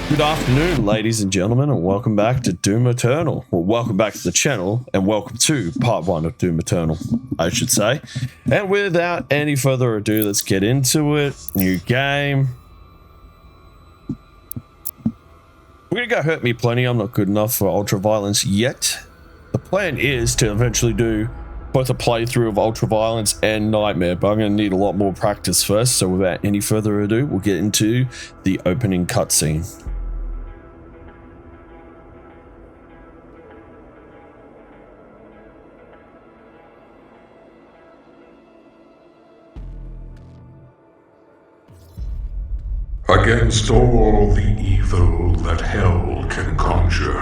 Good afternoon, ladies and gentlemen, and welcome back to Doom Eternal. Well, welcome back to the channel, and welcome to part 1 of Doom Eternal, I should say. And without any further ado, let's get into it. New game. We're gonna go Hurt Me Plenty. I'm not good enough for Ultraviolence yet. The plan is to eventually do both a playthrough of Ultraviolence and Nightmare, but I'm gonna need a lot more practice first, so without any further ado, we'll get into the opening cutscene. Against all the evil that hell can conjure,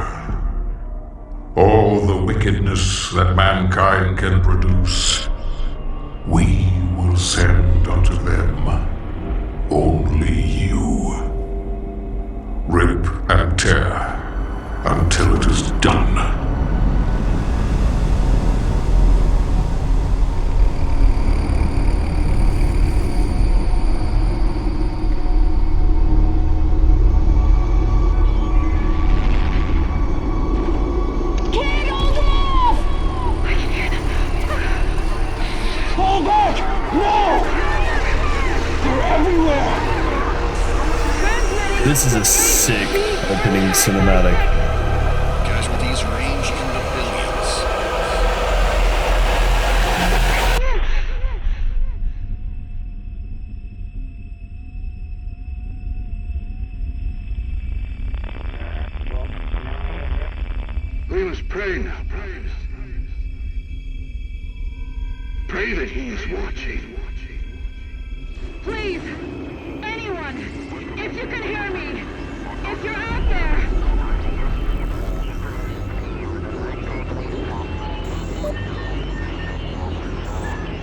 all the wickedness that mankind can produce, we will send unto them only you. Rip and tear until it is done. This is a sick opening cinematic. Casualties range in the billions. We must pray now, brothers. Pray that he is watching. Please, anyone, if you can hear me, if you're out there.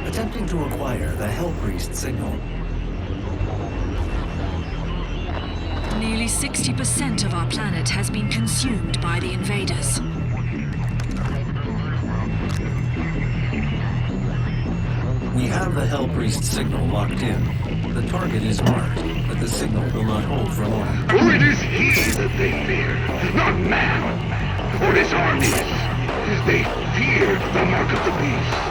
Attempting to acquire the Hell Priest signal. Nearly 60% of our planet has been consumed by the invaders. We have the Hell Priest signal locked in. The target is marked, but the signal will not hold for long. For it is he that they fear, not man, or his armies. They feared the mark of the beast.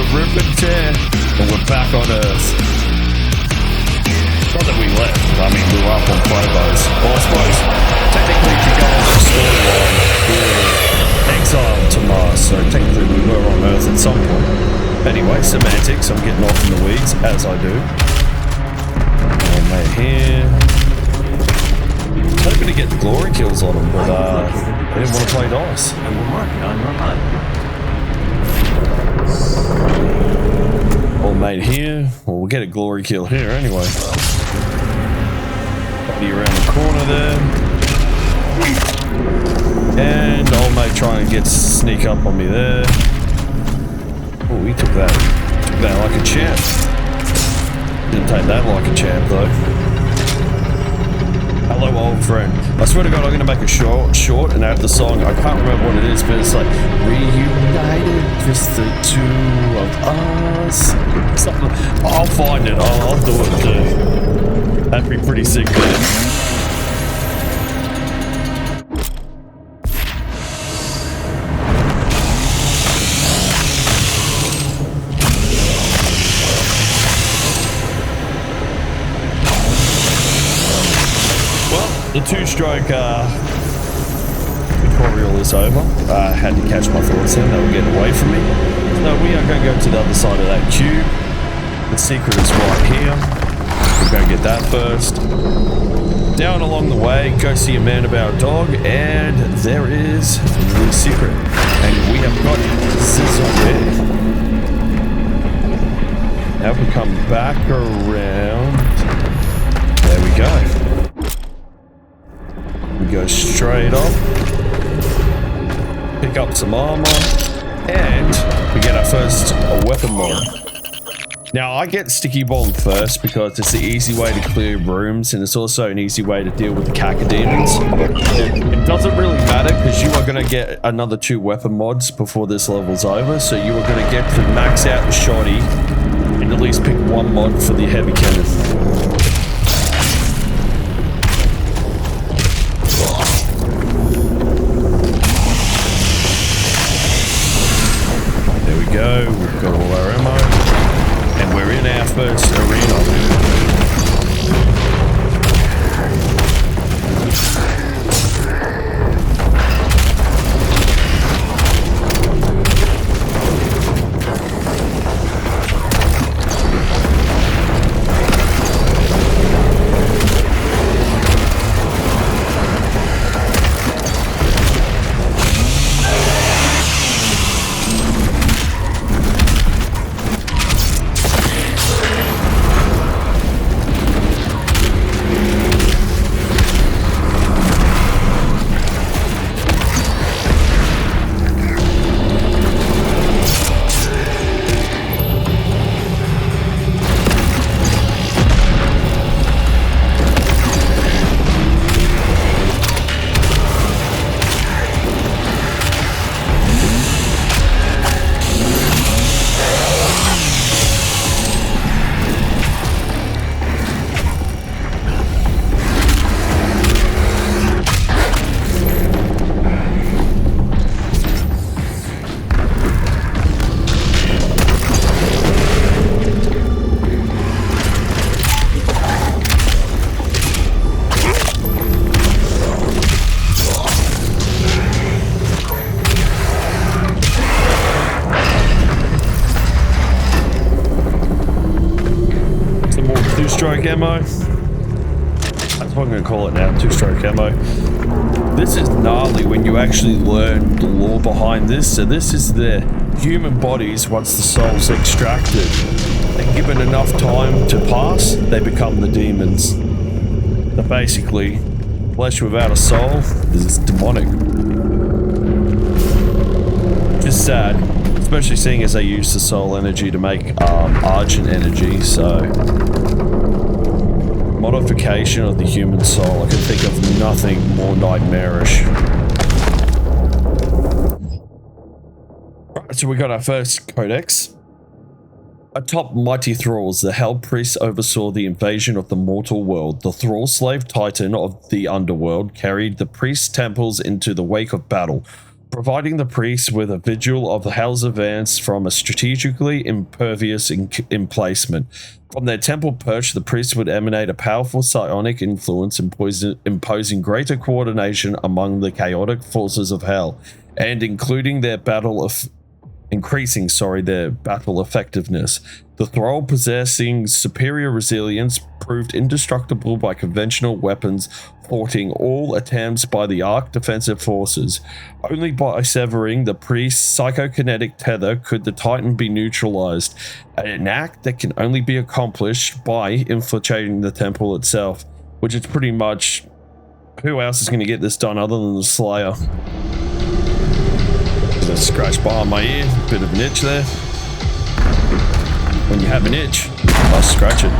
Rip and tear, and we're back on Earth. Not that we left, I mean, we were up on Phobos. Well, I suppose, technically, if you go on the storyline, we were exiled to Mars, so technically we were on Earth at some point. Anyway, semantics, I'm getting off in the weeds, as I do. Oh, mate, here. Hoping to get the glory kills on them, but I didn't want to play dice. I will mark it on your HUD. Old mate here. Well, we'll get a glory kill here anyway. Buddy around the corner there. And old mate trying to sneak up on me there. Oh, he took that. Took that like a champ. Didn't take that like a champ though. Hello, old friend. I swear to God, I'm going to make a short and add the song. I can't remember what it is, but it's like, reunited, just the two of us. Something. I'll find it. I'll do it too. That'd be pretty sick, man. The two-stroke tutorial is over. I had to catch my thoughts in. They were getting away from me. So we are going to go to the other side of that cube. The secret is right here. We're going to get that first. Down along the way, go see a man about a dog, and there is the secret. And we have got Sizzle there. Now we come back around. There we go. We go straight up, pick up some armor, and we get our first weapon mod. Now, I get Sticky Bomb first because it's the easy way to clear rooms, and it's also an easy way to deal with the Cacodemons. It doesn't really matter because you are going to get another 2 weapon mods before this level's over, so you are going to get to max out the Shoddy and at least pick 1 mod for the heavy cannon. There we go, we've got all our ammo. And we're in our first arena. Two-stroke ammo. That's what I'm going to call it now, 2-stroke ammo. This is gnarly when you actually learn the lore behind this. So this is the human bodies once the soul's extracted. And given enough time to pass, they become the demons. So basically, flesh without a soul is demonic. Just sad, especially seeing as they use the soul energy to make Argent energy, so... Modification of the human soul. I can think of nothing more nightmarish. Right, so we got our first codex. Atop mighty thralls, the Hell Priests oversaw the invasion of the mortal world. The thrall slave titan of the underworld carried the priests' temples into the wake of battle, providing the priests with a vigil of the Hell's advance from a strategically impervious emplacement. From their temple perch, the priests would emanate a powerful psionic influence, imposing greater coordination among the chaotic forces of Hell, and increasing their battle effectiveness. The thrall, possessing superior resilience, proved indestructible by conventional weapons, thwarting all attempts by the Ark defensive forces. Only by severing the priest's psychokinetic tether could the Titan be neutralized, an act that can only be accomplished by infiltrating the temple itself, which is pretty much... who else is going to get this done other than the Slayer? There's a scratch behind my ear, bit of an itch there. When you have an itch, I'll scratch it.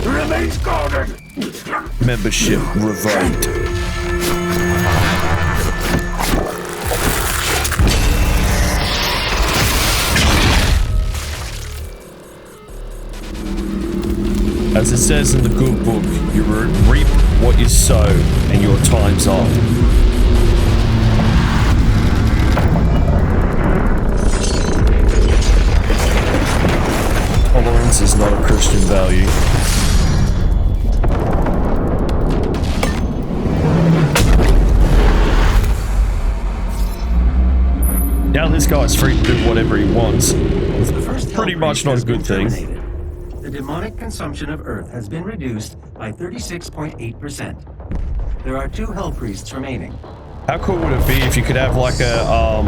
Remains guarded. Membership revoked. As it says in the good book, you reap what you sow, and your time's up. Tolerance is not a Christian value. Now this guy's free to do whatever he wants. It's pretty much not a good thing. The demonic consumption of Earth has been reduced by 36.8%. There are 2 Hell Priests remaining. How cool would it be if you could have like a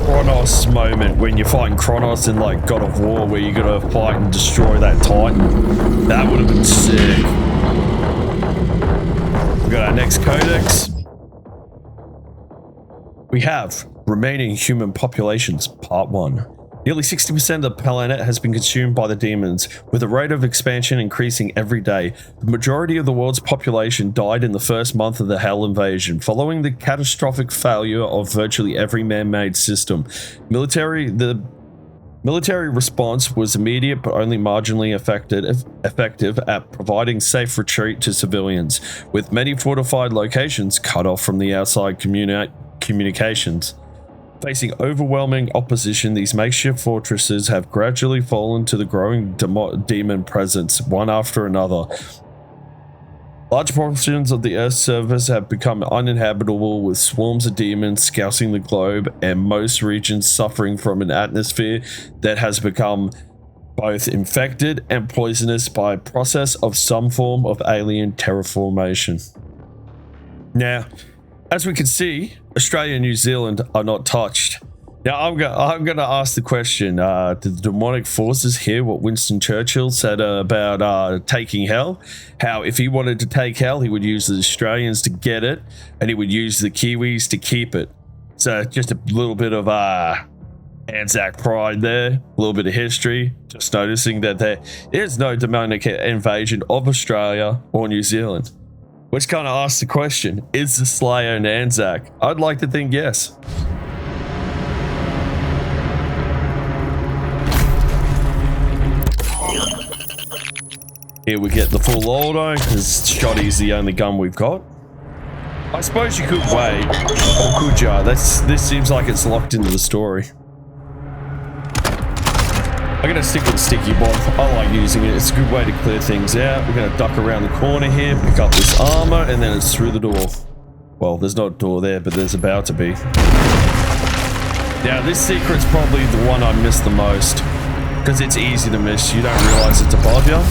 Kronos moment when you're fighting Kronos in like God of War, where you gotta fight and destroy that Titan? That would have been sick. We got our next codex. We have remaining human populations, part 1. Nearly 60% of the planet has been consumed by the demons, with the rate of expansion increasing every day. The majority of the world's population died in the first month of the Hell invasion, following the catastrophic failure of virtually every man-made system. The military response was immediate but only marginally effective at providing safe retreat to civilians, with many fortified locations cut off from the outside communications. Facing overwhelming opposition, these makeshift fortresses have gradually fallen to the growing demon presence, one after another. Large portions of the Earth's surface have become uninhabitable, with swarms of demons scousing the globe, and most regions suffering from an atmosphere that has become both infected and poisonous by a process of some form of alien terraformation. Now, as we can see, Australia and New Zealand are not touched. Now, I'm gonna ask the question, did the demonic forces hear what Winston Churchill said about taking hell? How if he wanted to take hell, he would use the Australians to get it, and he would use the Kiwis to keep it. So just a little bit of Anzac pride there, a little bit of history, just noticing that there is no demonic invasion of Australia or New Zealand. Which kind of asks the question, is the Slayer an Anzac? I'd like to think yes. Here we get the full auto, because Shotty's the only gun we've got. I suppose you could wait, or could ya? This seems like it's locked into the story. I'm gonna stick with the sticky bomb. I like using it. It's a good way to clear things out. We're gonna duck around the corner here, pick up this armor, and then it's through the door. Well, there's not a door there, but there's about to be. Now, this secret's probably the one I miss the most, because it's easy to miss. You don't realize it's above you.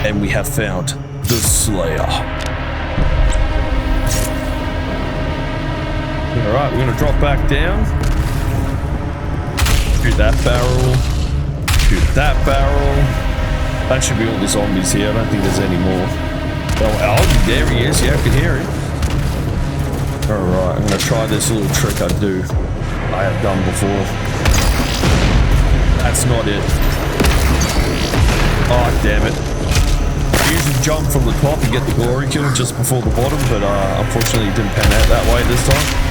And we have found the Slayer. Alright, we're gonna drop back down. Shoot that barrel. Shoot that barrel. That should be all the zombies here. I don't think there's any more. Oh, there he is. Yeah, I can hear him. Alright, I'm going to try this little trick I have done before. That's not it. Oh, damn it. I usually jump from the top and get the glory kill just before the bottom, but unfortunately it didn't pan out that way this time.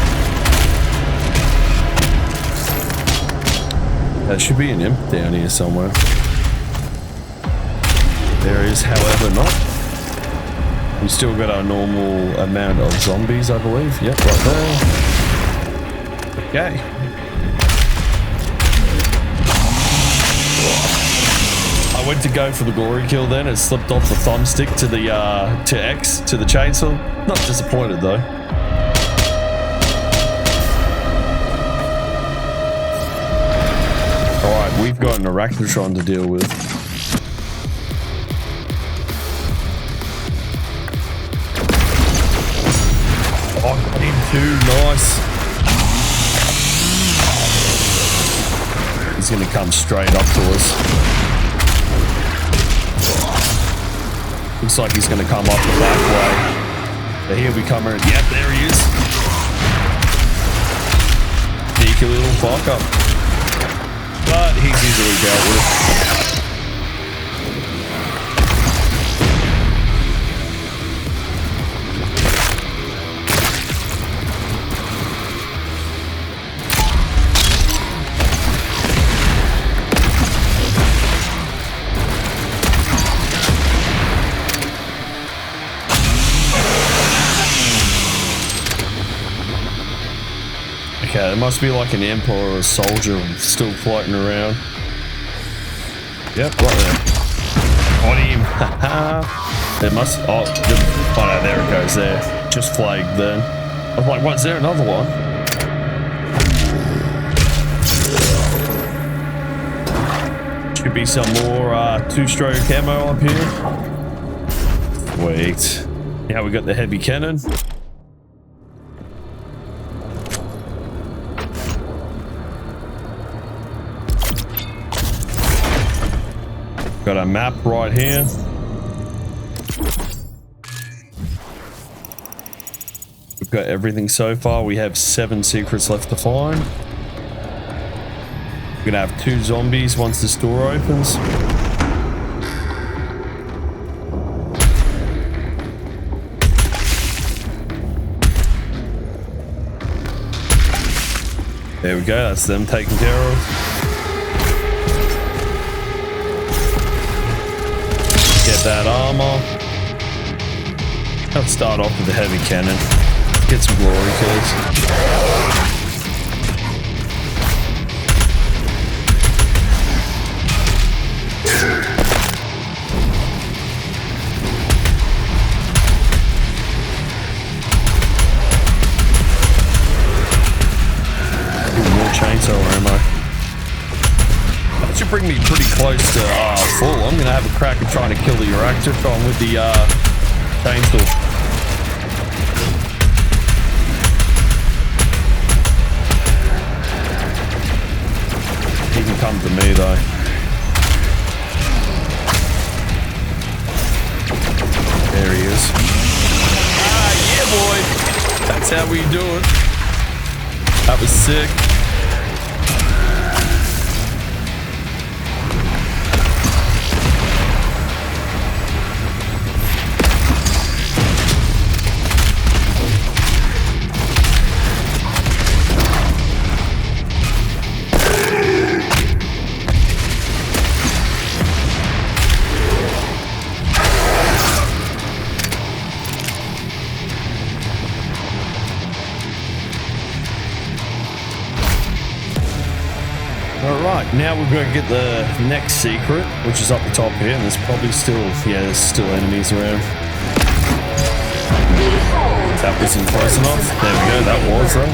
There should be an imp down here somewhere. There is, however, not. We still got our normal amount of zombies, I believe. Yep, right there. Okay. I went to go for the glory kill then. It slipped off the thumbstick to the X to the chainsaw. Not disappointed though. Alright, we've got an Arachnotron to deal with. Oh, got him too. Nice. He's going to come straight up to us. Looks like he's going to come up the back way. But here we come. Yep, there he is. Sneaky little fucker. But he's easily dealt with. Okay, there must be like an imp or a soldier still floating around. Yep, right there. On him. There must. Oh, no, there it goes there. Just flagged then. I was like, what's there? Another one? Should be some more two-stroke ammo up here. Sweet. Now we got the heavy cannon. Got a map right here. We've got everything so far. We have 7 secrets left to find. We're gonna have 2 zombies once this door opens. There we go, that's them taken care of. Get that armor. Let's start off with the heavy cannon. Get some glory kills. Chainsaw ammo. That should bring me pretty close to full. I'm gonna have a crack at trying to kill the Euractron with the chainsaw. He can come to me though. There he is. Ah, yeah, boy. That's how we do it. That was sick. Now we're going to get the next secret, which is up the top here, and there's probably still, yeah, there's still enemies around. That wasn't close enough. There we go, that was though.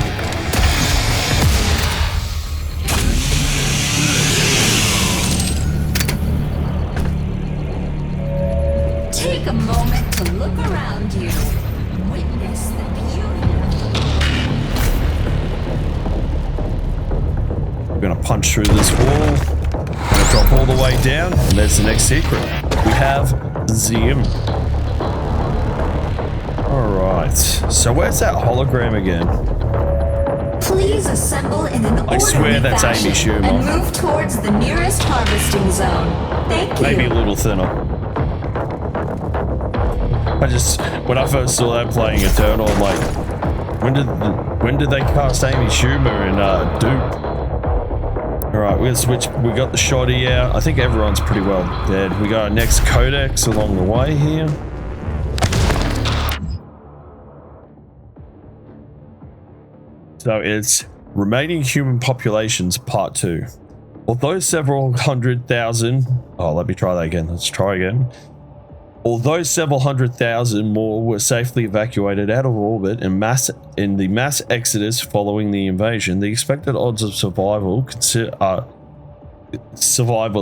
Take a moment to look around you. Witness the Gonna punch through this wall, gonna drop all the way down, and there's the next secret. We have Zim. Alright, so where's that hologram again? Please assemble in an I swear that's fashion Amy Schumer. and move towards the nearest harvesting zone. Thank you. Maybe a little thinner. When I first saw that playing Eternal, I'm like, when did they cast Amy Schumer in Dupe? Alright, we're gonna switch. We got the shoddy out. I think everyone's pretty well dead. We got our next codex along the way here. So it's Remaining Human Populations Part 2. Although several 100,000... Oh, let me try that again. Let's try again. Although several 100,000 more were safely evacuated out of orbit in the mass exodus following the invasion, the expected odds of survival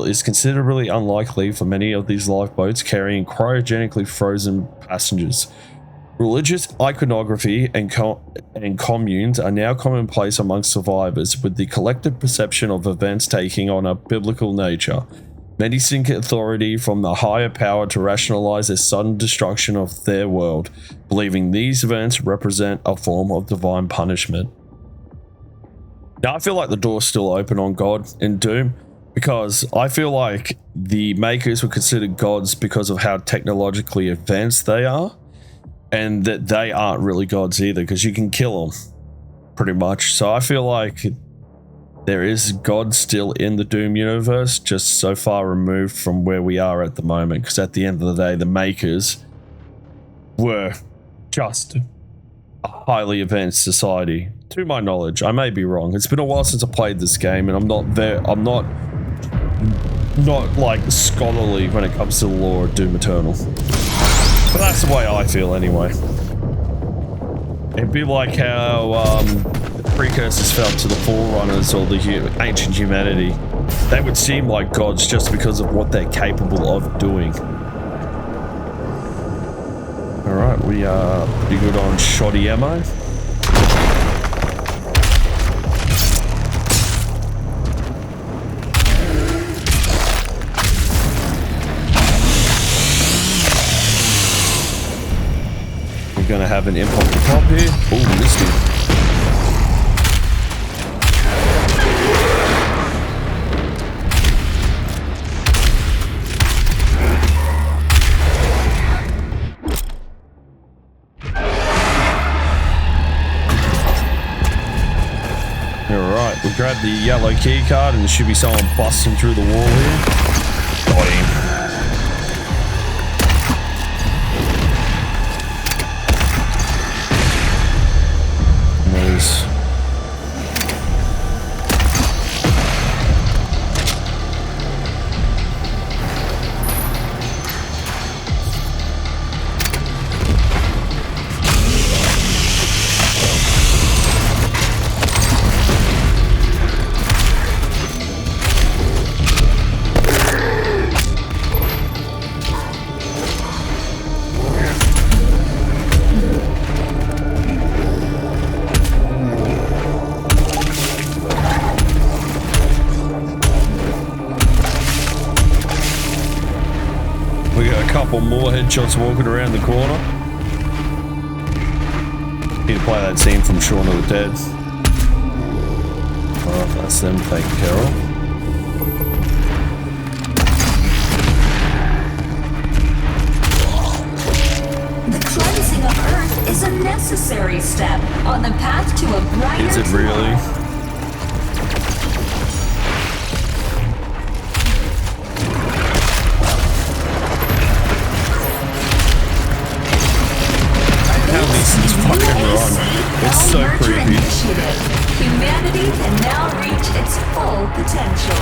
is considerably unlikely for many of these lifeboats carrying cryogenically frozen passengers. Religious iconography and communes are now commonplace amongst survivors, with the collective perception of events taking on a biblical nature. Many seek authority from the higher power to rationalize the sudden destruction of their world, believing these events represent a form of divine punishment. Now, I feel like the door's still open on God in Doom, because I feel like the makers were considered gods because of how technologically advanced they are, and that they aren't really gods either, because you can kill them, pretty much. So I feel like there is God still in the Doom universe, just so far removed from where we are at the moment, because at the end of the day, the makers were just a highly advanced society, to my knowledge. I may be wrong. It's been a while since I played this game, and I'm not like scholarly when it comes to the lore of Doom Eternal. But that's the way I feel anyway. It'd be like how the precursors felt to the Forerunners or the ancient humanity. They would seem like gods just because of what they're capable of doing. Alright, we are pretty good on shoddy ammo. gonna have an imp on the top here. Oh, missed him. Alright, we'll grab the yellow key card and there should be someone busting through the wall here. Got him. There's... more headshots walking around the corner. Need to play that scene from Shaun of the Dead. Oh, that's them taken care of. The cleansing of Earth is a necessary step on the path to a brighter Is it really? It's so creepy. Humanity can now reach its full potential.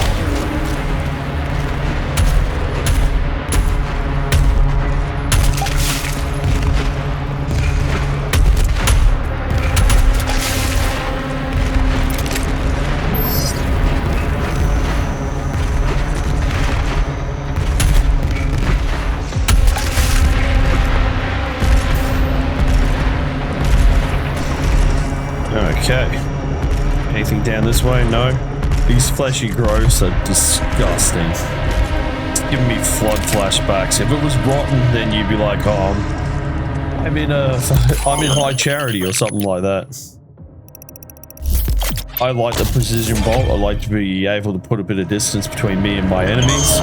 Okay. Anything down this way? No. These fleshy growths are disgusting. It's giving me flood flashbacks. If it was rotten, then you'd be like, oh, I'm in high charity or something like that. I like the precision bolt. I like to be able to put a bit of distance between me and my enemies.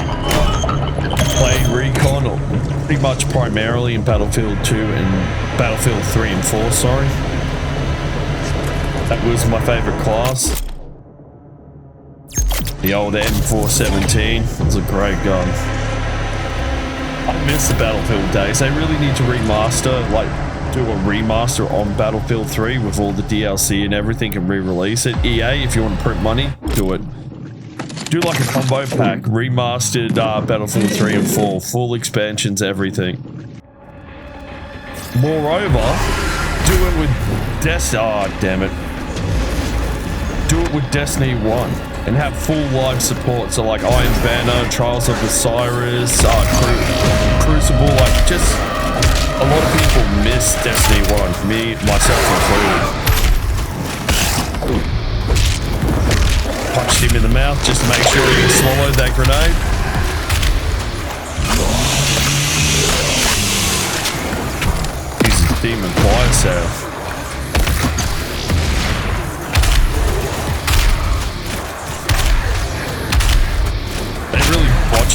Played Recon pretty much primarily in Battlefield 2 and Battlefield 3 and 4, sorry. That was my favorite class. The old M417 was a great gun. I miss the Battlefield days. They really need to remaster, like do a remaster on Battlefield 3 with all the DLC and everything and re-release it. EA, if you want to print money, do it. Do like a combo pack, remastered Battlefield 3 and 4, full expansions, everything. Moreover, do it with Do it with Destiny 1 and have full live support. So like Iron Banner, Trials of Osiris, Crucible, like just a lot of people miss Destiny 1, me, myself included. Punched him in the mouth just to make sure he swallowed that grenade. He's a demon fire sale.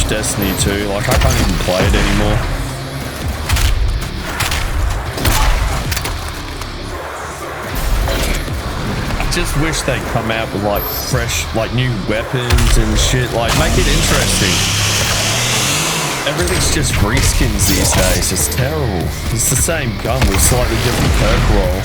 Destiny 2, like I can't even play it anymore. I just wish they'd come out with like fresh, like new weapons and shit, like make it interesting. Everything's just reskins these days, it's terrible. It's the same gun with slightly different perk roll.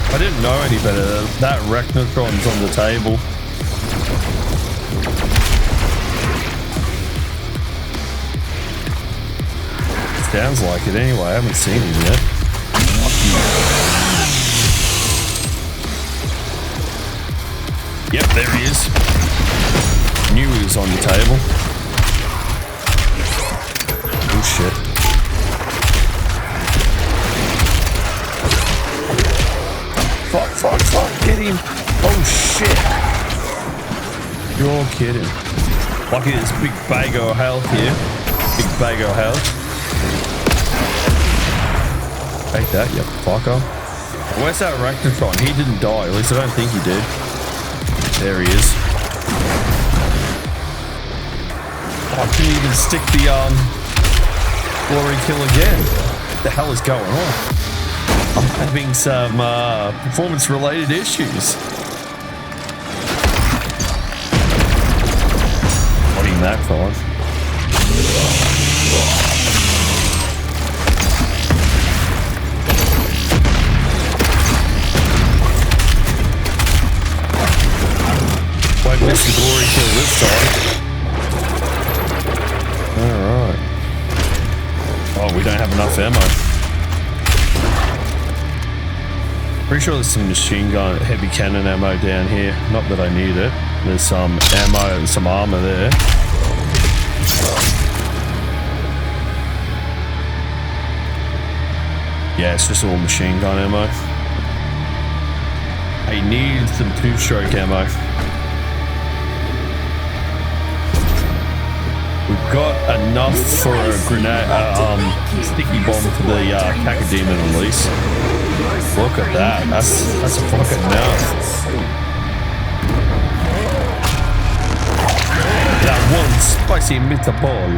I didn't know any better. That Rechnocron's on the table. Sounds like it anyway. I haven't seen him yet. Yep, there he is. Knew he was on the table. Oh shit. hit him. Oh shit. You're kidding. Lucky there's big bag of health here. Big bag of health. Take that, you fucker. Where's that Arachnotron? He didn't die. At least I don't think he did. There he is. I couldn't even stick the glory kill again. What the hell is going on? I'm having some performance related issues. Not even that fast. Won't miss the glory kill this time. Alright. Oh, we don't have enough ammo. Pretty sure there's some machine gun, heavy cannon ammo down here. Not that I need it. There's some ammo, some armor there. Yeah, it's just all machine gun ammo. I need some two-stroke ammo. We've got enough for a grenade, sticky bomb for the Cacodemon release. Look at that. That's fucking enough. That one spicy meatball.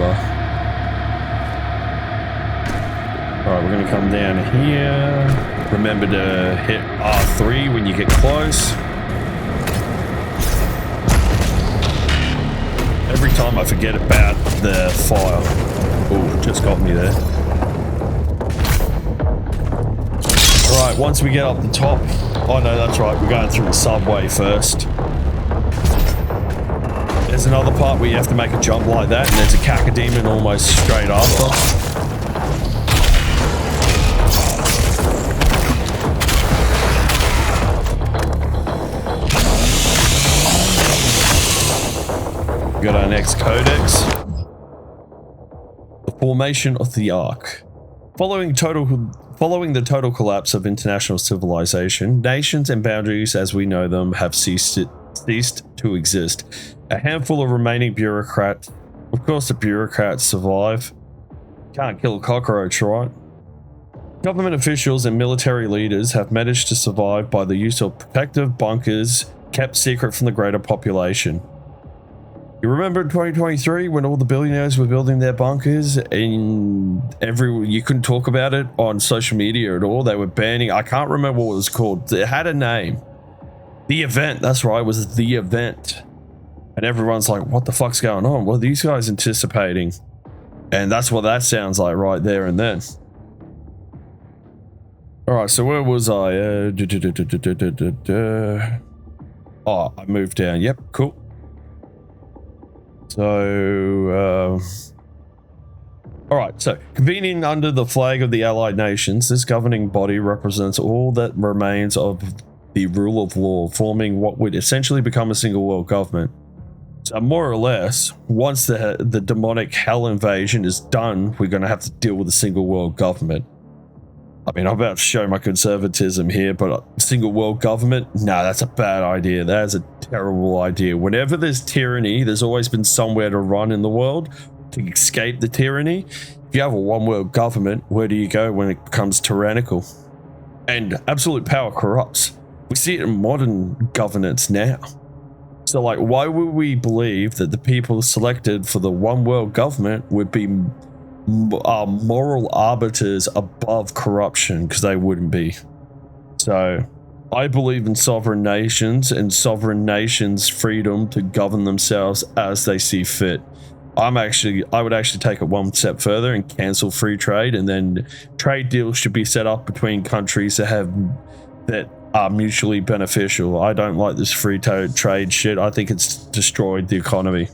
Alright, we're gonna come down here. Remember to hit R3 when you get close. Every time I forget about the fire. Oh, just got me there. Alright, once we get up the top. Oh no, that's right, we're going through the subway first. There's another part where you have to make a jump like that, and there's a Cacodemon almost straight after. Got our next codex. The formation of the Ark. Following the total collapse of international civilization, nations and boundaries as we know them have ceased to exist. A handful of remaining bureaucrats. Of course, the bureaucrats survive. Can't kill a cockroach, right? Government officials and military leaders have managed to survive by the use of protective bunkers kept secret from the greater population. You remember in 2023 when all the billionaires were building their bunkers and you couldn't talk about it on social media at all? They were banning, I can't remember what it was called. It had a name. The Event, that's right, it was The Event. And everyone's like, what the fuck's going on? What are these guys anticipating? And that's what that sounds like right there and then. Alright, so where was I? Oh, I moved down. Yep, cool. So, alright, so convening under the flag of the Allied Nations, this governing body represents all that remains of the rule of law, forming what would essentially become a single world government. So more or less, once the demonic hell invasion is done, we're going to have to deal with a single world government. I mean, I'm about to show my conservatism here, but a single world government? Nah, that's a bad idea. That is a terrible idea. Whenever there's tyranny, there's always been somewhere to run in the world to escape the tyranny. If you have a one world government, where do you go when it becomes tyrannical? And absolute power corrupts. We see it in modern governance now. So, like, why would we believe that the people selected for the one world government would be moral arbiters above corruption? Because they wouldn't be. So I believe in sovereign nations and sovereign nations' freedom to govern themselves as they see fit. I would actually take it one step further and cancel free trade, and then trade deals should be set up between countries that are mutually beneficial. I don't like this free trade shit. I think it's destroyed the economy.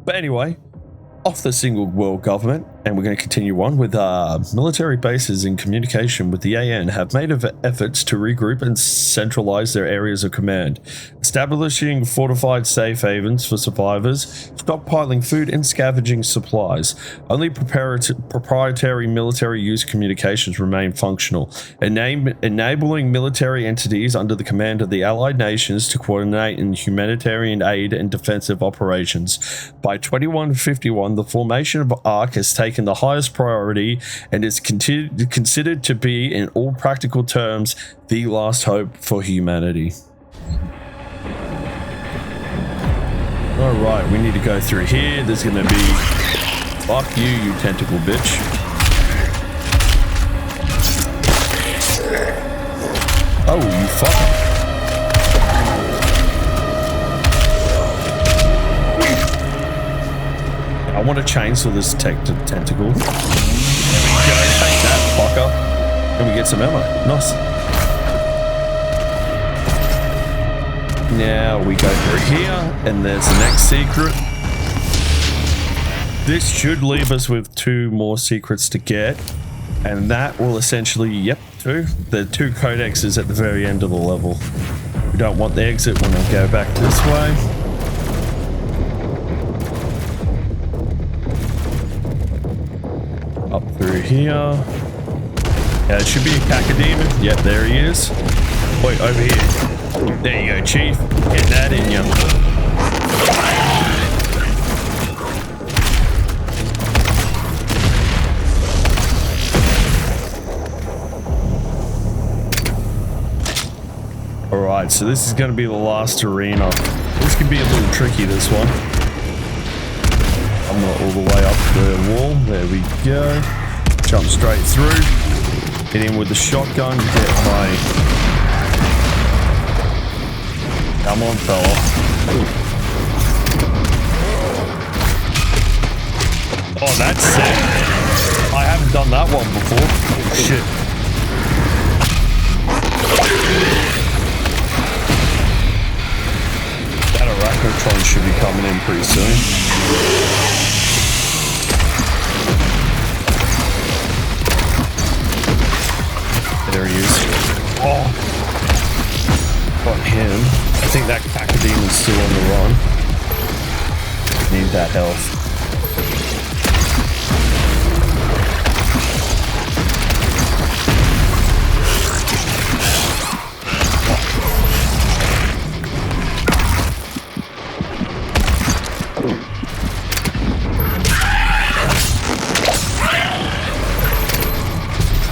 But anyway, off the single world government And we're going to continue on with military bases in communication with the AN have made efforts to regroup and centralize their areas of command, establishing fortified safe havens for survivors, stockpiling food and scavenging supplies. Only proprietary military use communications remain functional, enabling military entities under the command of the Allied nations to coordinate in humanitarian aid and defensive operations. By 2151, the formation of ARC has taken the highest priority and is considered to be, in all practical terms, the last hope for humanity. Alright, we need to go through here. There's gonna be... Fuck you, you tentacle bitch. Oh, you fuck. I want to chainsaw this tentacle. There we go, take that, fucker. And we get some ammo. Nice. Now we go through here, and there's the next secret. This should leave us with 2 more secrets to get. And that will essentially, yep, 2. The 2 codexes at the very end of the level. We don't want the exit when I go back this way. Up through here. Yeah, it should be a Cacodemon. Yep, there he is. Wait, over here. There you go, Chief. Get that in ya. Alright, so this is going to be the last arena. This can be a little tricky, this one. I'm not all the way up the wall. There we go. Jump straight through. Hit him with the shotgun. Get my... Come on, fella. Oh, that's sick. I haven't done that one before. Shit. That Arachnotron should be coming in pretty soon. There he is. Oh. Got him. I think that Cacademon's still on the run. Need that health.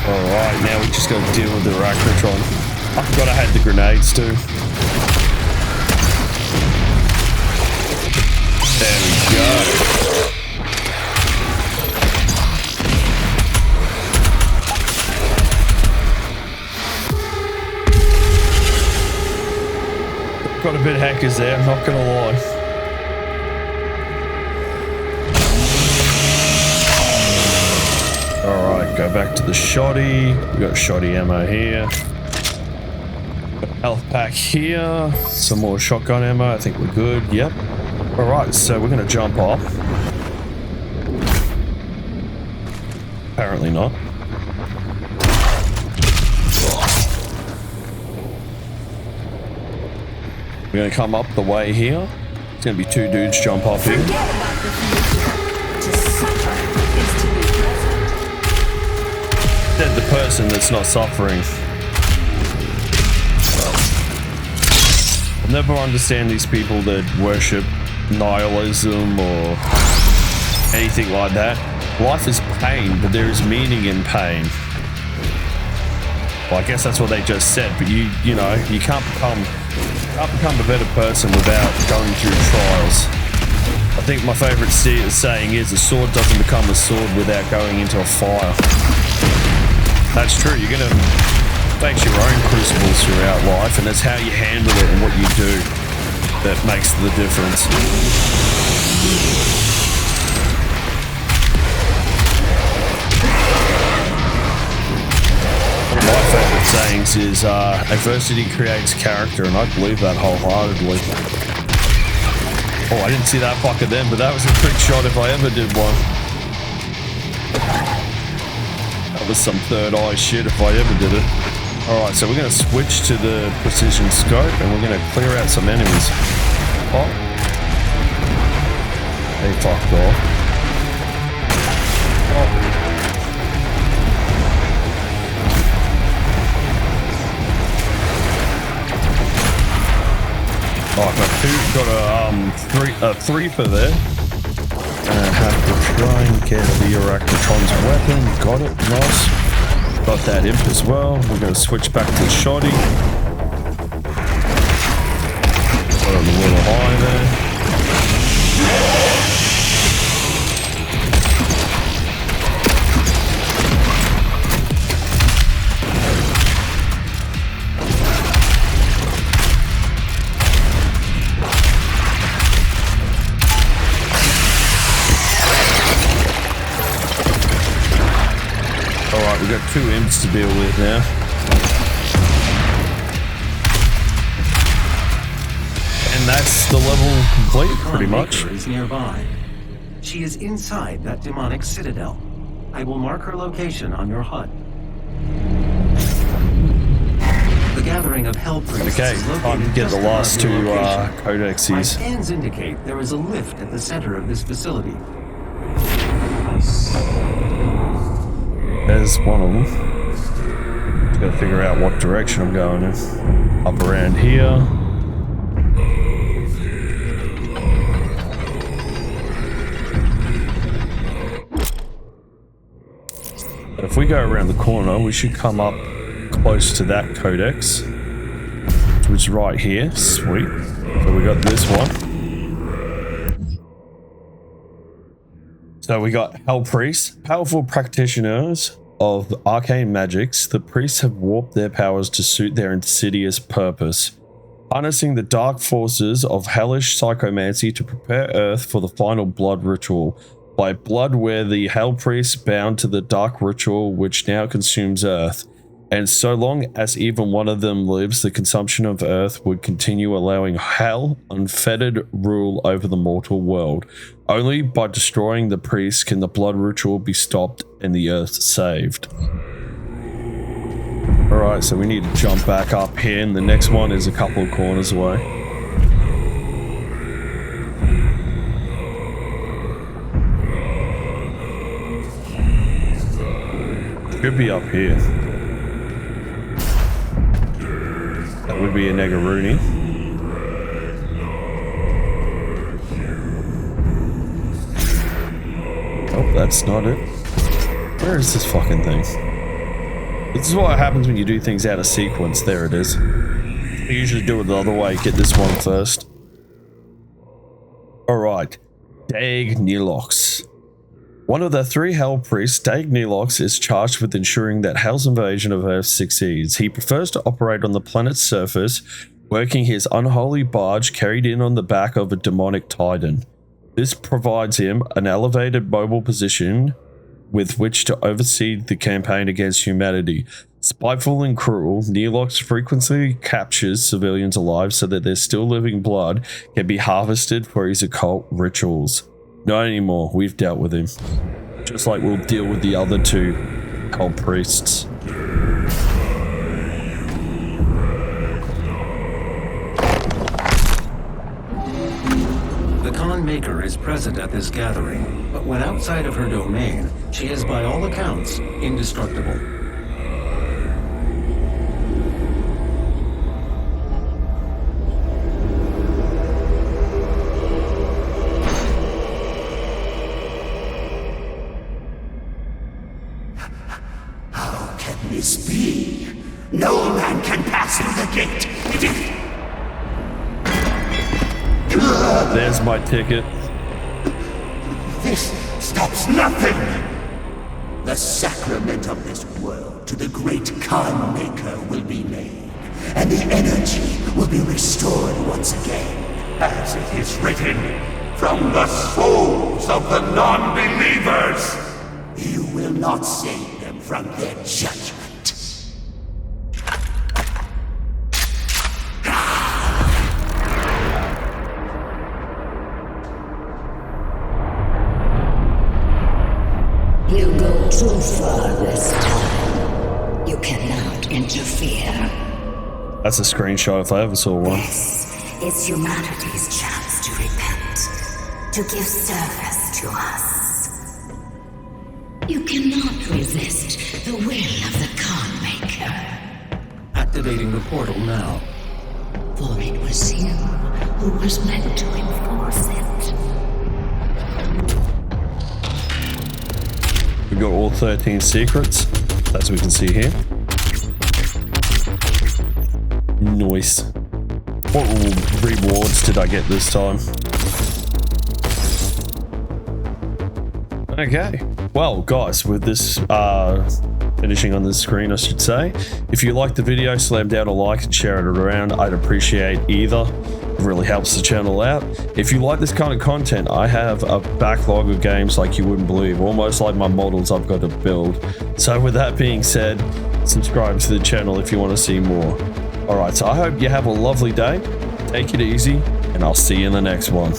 Alright, now we just gotta deal with the Arachnotron. I forgot I had the grenades too. There we go. Got a bit of hackers there, I'm not gonna lie. Alright, go back to the shoddy. We got shoddy ammo here. Health pack here. Some more shotgun ammo. I think we're good. Yep. Alright, so we're going to jump off. Apparently not. We're going to come up the way here. It's going to be 2 dudes jump off here. Forget about the future. To suffer is to be present. Said the person that's not suffering. I'll never understand these people that worship nihilism or anything like that. Life is pain, but there is meaning in pain. Well, I guess that's what they just said, but you know, you can't become a better person without going through trials. I think my favorite saying is a sword doesn't become a sword without going into a fire. That's true. You're going to face your own crucibles throughout life, and it's how you handle it and what you do that makes the difference. One of my favorite sayings is adversity creates character, and I believe that wholeheartedly. Oh, I didn't see that fucker then, but that was a trick shot if I ever did one. That was some third eye shit if I ever did it. Alright, so we're going to switch to the precision scope and we're going to clear out some enemies. Oh. They fucked off. Oh. Oh, got a three for there. And have to try and get the Arachnotron's weapon. Got it, nice. Got that imp as well. We're going to switch back to the shoddy. Got it a little high there. Alright, we've got 2 imps to deal with now. And that's the level complete, pretty much. Is nearby. She is inside that demonic citadel. I will mark her location on your HUD. The gathering of hell priests. Okay, time to get the last 2 My codexes. scans indicate there is a lift at the center of this facility. There's one of them. Just gotta figure out what direction I'm going in. Up around here. But if we go around the corner, we should come up close to that codex, which is right here. Sweet. So we got this one. So we got Hell Priests, powerful practitioners of arcane magics. The priests have warped their powers to suit their insidious purpose, harnessing the dark forces of hellish psychomancy to prepare Earth for the final blood ritual. By blood were the Hell Priests bound to the dark ritual which now consumes Earth. And so long as even one of them lives, the consumption of Earth would continue, allowing Hell unfettered rule over the mortal world. Only by destroying the priests can the blood ritual be stopped and the Earth saved. Alright, so we need to jump back up here, and the next one is a couple of corners away. Should be up here. That would be a Negaruni. Oh, that's not it. Where is this fucking thing? This is what happens when you do things out of sequence. There it is. I usually do it the other way. Get this one first. Alright. Daeg Nilox. One of the 3 Hell Priests, Daeg Nilox, is charged with ensuring that Hell's invasion of Earth succeeds. He prefers to operate on the planet's surface, working his unholy barge carried in on the back of a demonic titan. This provides him an elevated mobile position with which to oversee the campaign against humanity. Spiteful and cruel, Nilox frequently captures civilians alive so that their still living blood can be harvested for his occult rituals. Not anymore, we've dealt with him. Just like we'll deal with the other 2 Hell Priests. The Khan Maker is present at this gathering, but when outside of her domain, she is by all accounts indestructible. This be? No man can pass through the gate. There's my ticket. This stops nothing. The sacrament of this world to the great Khan Maker will be made, and the energy will be restored once again. As it is written, from the souls of the non-believers, you will not save them from their judgment. You go too far this time. You cannot interfere. That's a screenshot if I ever saw one. This is humanity's chance to repent, to give service to us. You cannot resist the will of the Khan Maker. Activating the portal now. For it was you who was meant to enforce it. We got all 13 secrets, as we can see here. Nice. What rewards did I get this time? Okay. Well, guys, with this finishing on the screen, I should say, if you liked the video, slam down a like and share it around. I'd appreciate either. It really helps the channel out. If you like this kind of content, I have a backlog of games like you wouldn't believe, almost like my models I've got to build. So with that being said, subscribe to the channel if you want to see more. Alright, so I hope you have a lovely day. Take it easy, and I'll see you in the next one.